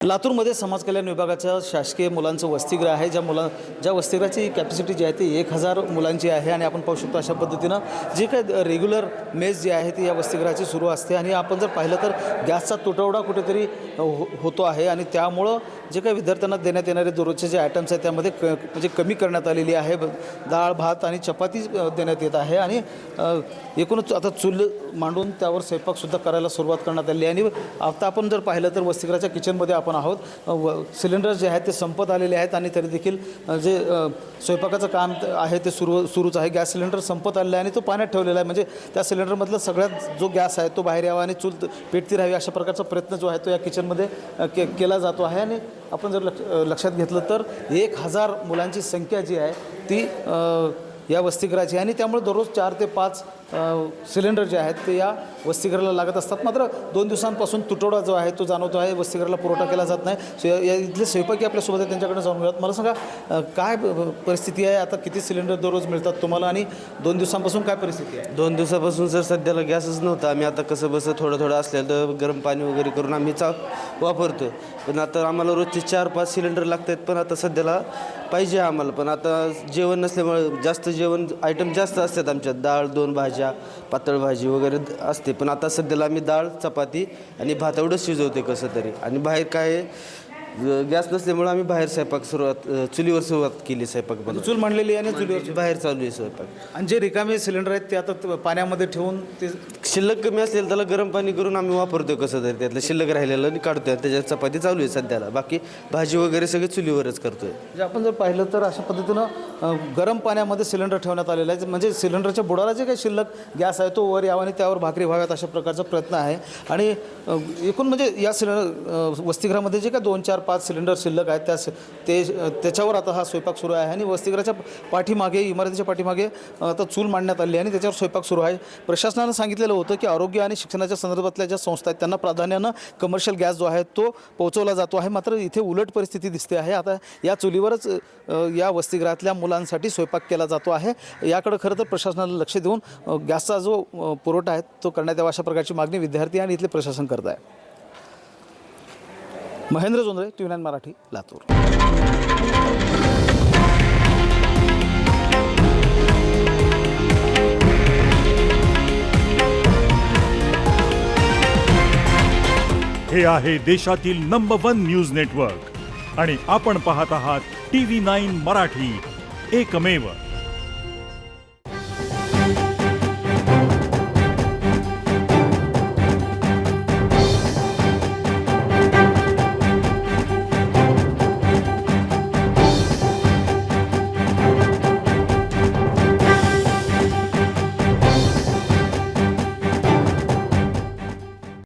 लातूरमध्ये समाज कल्याण विभागाच्या शासकीय मुलांचं वसतिगृह आहे. ज्या वसतिगृहाची कॅपॅसिटी जी आहे ती 1000 मुलांची आहे आणि आपण पाहू शकतो अशा पद्धतीनं जे काही रेग्युलर मेस जी आहे ती या वसतिगृहाची सुरू असते आणि आपण जर पाहिलं तर गॅसचा तुटवडा कुठेतरी होतो आहे आणि त्यामुळं जे काही विद्यार्थ्यांना देण्यात येणारे दररोजचे जे आयटम्स आहेत त्यामध्ये म्हणजे कमी करण्यात आलेली आहे. डाळ भात आणि चपाती देण्यात येत आहे आणि एकूणच आता चूल मांडून त्यावर स्वयंपाकसुद्धा करायला सुरुवात करण्यात आली आणि आता आपण जर पाहिलं तर वसतिगृहाच्या किचनमध्ये आपण आहोत. सिलेंडर जे आहेत ते संपत आलेले आहेत आणि तरी देखील जे स्वयंपाकाचं काम आहे ते सुरूच आहे. गॅस सिलेंडर संपत आलेला आहे आणि तो पाण्यात ठेवलेला आहे. म्हणजे त्या सिलेंडरमधला सगळ्यात जो गॅस आहे तो बाहेर यावा आणि चूल पेटती राहावी अशा प्रकारचा प्रयत्न जो आहे तो या किचनमध्ये केला जातो आहे. आणि आपण जर लक्षात घेतलं तर 1000 मुलांची संख्या जी आहे ती या वसतिगृहाची आणि त्यामुळे दररोज 4 ते 5 सिलेंडर जे आहेत ते या वसतिगृहाला लागत असतात. मात्र 2 दिवसांपासून तुटवडा जो आहे तो जाणवतो आहे. वसतिगृहाला पुरवठा केला जात नाही. या इथले स्वयंपाकी आपल्यासोबत आहे, त्यांच्याकडे जाऊन घेऊयात. मला सांगा काय परिस्थिती आहे, आता किती सिलेंडर दररोज मिळतात तुम्हाला आणि 2 दिवसांपासून काय परिस्थिती आहे? 2 दिवसापासून सर सध्याला गॅसच नव्हता. आम्ही आता कसं बसं थोडं असलेलं तर गरम पाणी वगैरे करून आम्ही वापरतो. पण आता आम्हाला रोजचे 4-5 सिलेंडर लागत आहेत. पण आता सध्याला पाहिजे आम्हाला. पण आता जेवण नसल्यामुळे जास्त जेवण आयटम जास्त असतात आमच्यात. डाळ, 2 भाज्या, पातळ भाजी वगैरे असते. पण आता सध्याला आम्ही डाळ, चपाती आणि भात एवढंच शिजवते कसं तरी. आणि बाहेर काय गॅस नसल्यामुळे आम्ही बाहेर चुलीवर सुरुवात केली स्वयंपाक. चूल मांडलेली आहे आणि चुलीवर बाहेर चालू आहे स्वयंपाक. आणि जे रिकामे सिलेंडर आहेत ते आता पाण्यामध्ये ठेवून ते शिल्लक कमी असेल त्याला गरम पाणी करून आम्ही वापरतो कसं तरी. त्यातलं शिल्लक राहिलेलं काढतोय. त्याच्यात चपाती चालू आहे सध्याला. बाकी भाजी वगैरे सगळे चुलीवरच करतोय. म्हणजे आपण जर पाहिलं तर अशा पद्धतीनं गरम पाण्यामध्ये सिलेंडर ठेवण्यात आलेला आहे. म्हणजे सिलेंडरच्या बुडाला जे काही शिल्लक गॅस आहे तो वर यावा आणि त्यावर भाकरी व्हाव्यात अशा प्रकारचा प्रयत्न आहे. आणि एकूण म्हणजे या वसतिगृहामध्ये जे काही 2-4-5 सिलेंडर शिल्लक आहेत त्याच्यावर आता हा स्वयंपाक सुरू आहे. आणि वसतिगृहाच्या पाठीमागे, इमारतीच्या पाठीमागे आता चूल मांडण्यात आली आणि त्याच्यावर स्वयंपाक सुरू आहे. प्रशासनानं सांगितलेलं होतं की आरोग्य आणि शिक्षणाच्या संदर्भातल्या ज्या संस्था आहेत त्यांना प्राधान्यानं कमर्शियल गॅस जो आहे तो पोहोचवला जातो आहे. मात्र इथे उलट परिस्थिती दिसते आहे. आता या चुलीवरच या वसतिगृहातल्या मुलांसाठी स्वयंपाक केला जातो आहे. याकडे खरं तर प्रशासनाला लक्ष देऊन गॅसचा जो पुरवठा आहे तो करण्यात यावा अशा प्रकारची मागणी विद्यार्थी आणि इथले प्रशासन करत आहे. महेंद्र जोंधळे, TV9 मराठी, लातूर. हे आहे देशातील नंबर 1 न्यूज नेटवर्क आणि आपण पाहत आहात TV9 मराठी, एकमेव.